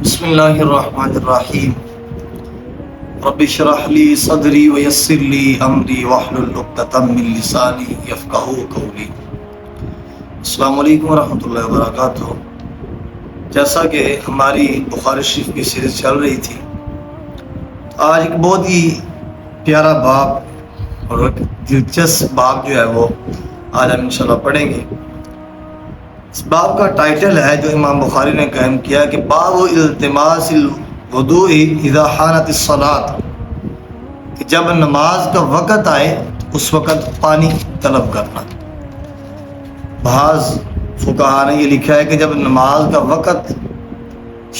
بسم اللہ الرحمن الرحیم رب اشرح لی صدری ویسر لی امری واحلل عقدۃ من لسانی یفقہوا قولی۔ السلام علیکم ورحمۃ اللہ وبرکاتہ۔ جیسا کہ ہماری بخاری شریف کی سیریز چل رہی تھی، آج ایک بہت ہی پیارا باب اور ایک دلچسپ باب جو ہے وہ آج ہم انشاءاللہ پڑھیں گے۔ اس باب کا ٹائٹل ہے جو امام بخاری نے قائم کیا کہ باب التماس الوضوء اذا حانت الصلاۃ، کہ جب نماز کا وقت آئے اس وقت پانی طلب کرنا۔ بعض فقہاء نے یہ لکھا ہے کہ جب نماز کا وقت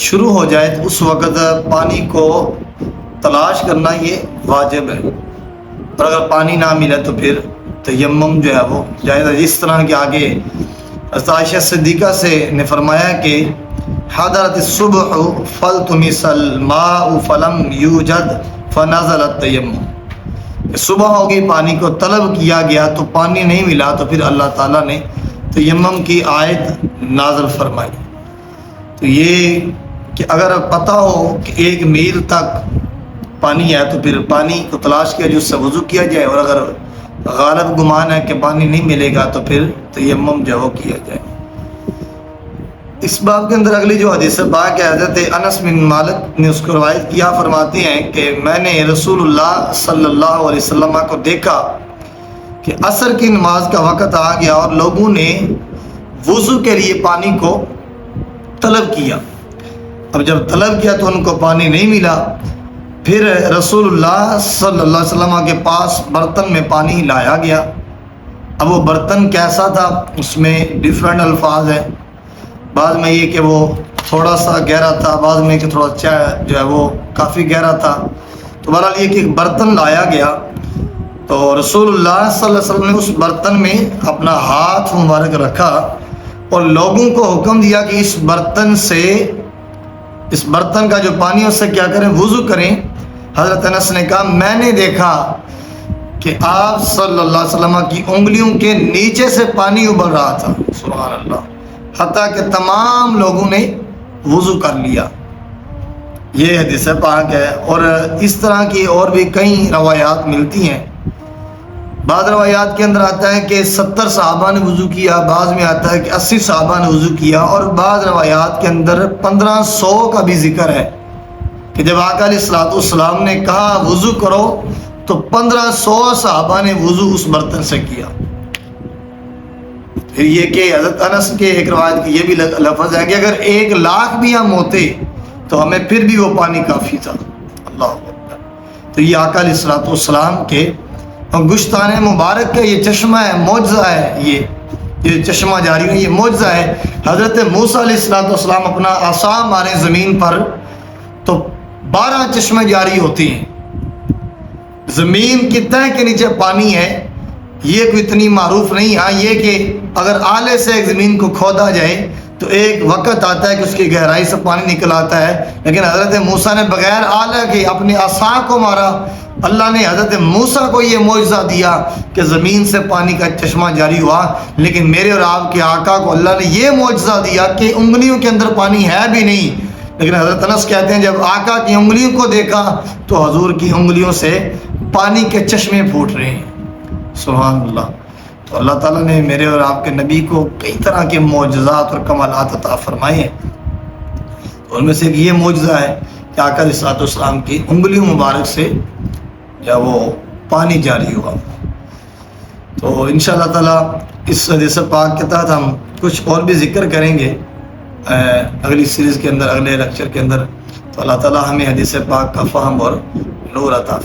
شروع ہو جائے تو اس وقت پانی کو تلاش کرنا یہ واجب ہے، اور اگر پانی نہ ملے تو پھر تیمم جو ہے وہ جائز ہے۔ جس طرح کے آگے عائشہ صدیقہ سے نے فرمایا کہ حضرت الصبح فلتمس الماء فلم یوجد فنزل التیمم، کہ صبح ہوگی پانی کو طلب کیا گیا تو پانی نہیں ملا تو پھر اللہ تعالیٰ نے تیمم کی آیت نازل فرمائی۔ تو یہ کہ اگر پتہ ہو کہ 1 میل تک پانی ہے تو پھر پانی کو تلاش کیا جو اس سے وضو کیا جائے، اور اگر غالب گمان ہے کہ پانی نہیں ملے گا تو پھر تیمم جو وہ کیا جائے۔ اس باب کے اندر اگلی جو حدیث پاک ہے، حضرت انس بن مالک نے اس کو روایت کیا، فرماتے ہیں کہ میں نے رسول اللہ صلی اللہ علیہ وسلم کو دیکھا کہ عصر کی نماز کا وقت آ گیا اور لوگوں نے وضو کے لیے پانی کو طلب کیا۔ اب جب طلب کیا تو ان کو پانی نہیں ملا، پھر رسول اللہ صلی اللہ علیہ وسلم کے پاس برتن میں پانی لایا گیا۔ اب وہ برتن کیسا تھا، اس میں ڈیفرنٹ الفاظ ہیں، بعض میں یہ کہ وہ تھوڑا سا گہرا تھا، بعض میں کہ تھوڑا جو ہے وہ کافی گہرا تھا۔ تو بہرحال یہ کہ ایک برتن لایا گیا تو رسول اللہ صلی اللہ علیہ وسلم نے اس برتن میں اپنا ہاتھ مبارک رکھا اور لوگوں کو حکم دیا کہ اس برتن کا جو پانی ہے اس سے کیا کریں، وضو کریں۔ حضرت انس نے کہا میں نے دیکھا کہ آپ صلی اللہ علیہ وسلم کی انگلیوں کے نیچے سے پانی ابل رہا تھا، سبحان اللہ، حتیٰ کہ تمام لوگوں نے وضو کر لیا۔ یہ حدیث پاک ہے، اور اس طرح کی اور بھی کئی روایات ملتی ہیں۔ بعض روایات کے اندر آتا ہے کہ 70 صحابہ نے وضو کیا، بعض میں آتا ہے کہ 80 صحابہ نے وضو کیا، اور بعض روایات کے اندر 1500 کا بھی ذکر ہے کہ جب آقا علیہ الصلوۃ والسلام نے کہا وضو کرو تو 1500 صحابہ نے وضو اس برتن سے کیا۔ پھر یہ کہ حضرت انس کے ایک روایت کی یہ بھی لفظ ہے کہ اگر 1,00,000 بھی ہم ہوتے تو ہمیں پھر بھی وہ پانی کافی تھا۔ اللہ اکبر۔ تو یہ آقا علیہ الصلوۃ والسلام کے گشتان مبارک کا یہ چشمہ ہے، معجزہ ہے، یہ چشمہ جاری ہے، یہ معجزہ ہے۔ حضرت موسیٰ علیہ السلام اپنا عصا مارے زمین پر تو 12 چشمے جاری ہوتی ہیں۔ زمین کی تہ کے نیچے پانی ہے، یہ کوئی اتنی معروف نہیں۔ ہاں یہ کہ اگر آلے سے ایک زمین کو کھودا جائے تو ایک وقت آتا ہے کہ اس کی گہرائی سے پانی نکل آتا ہے، لیکن حضرت موسیٰ نے بغیر آلے کے اپنے عصا کو مارا۔ اللہ نے حضرت موسیٰ کو یہ معجزہ دیا کہ زمین سے پانی کا چشمہ جاری ہوا، لیکن میرے اور آپ کے آقا کو اللہ نے یہ معجزہ دیا کہ انگلیوں کے اندر پانی ہے بھی نہیں، لیکن حضرت انس کہتے ہیں جب آقا کی انگلیوں کو دیکھا تو حضور کی انگلیوں سے پانی کے چشمے پھوٹ رہے ہیں، سبحان اللہ۔ تو اللہ تعالیٰ نے میرے اور آپ کے نبی کو کئی طرح کے معجزات اور کمالات عطا فرمائے ہیں، ان میں سے ایک یہ معجزہ ہے کہ آقا علیہ الصلوۃ والسلام کی انگلیوں مبارک سے یا وہ پانی جاری ہوا۔ تو انشاءاللہ تعالیٰ اس حدیث پاک کے تحت ہم کچھ اور بھی ذکر کریں گے اگلی سیریز کے اندر، اگلے لیکچر کے اندر۔ تو اللہ تعالیٰ ہمیں حدیث پاک کا فہم اور نور عطا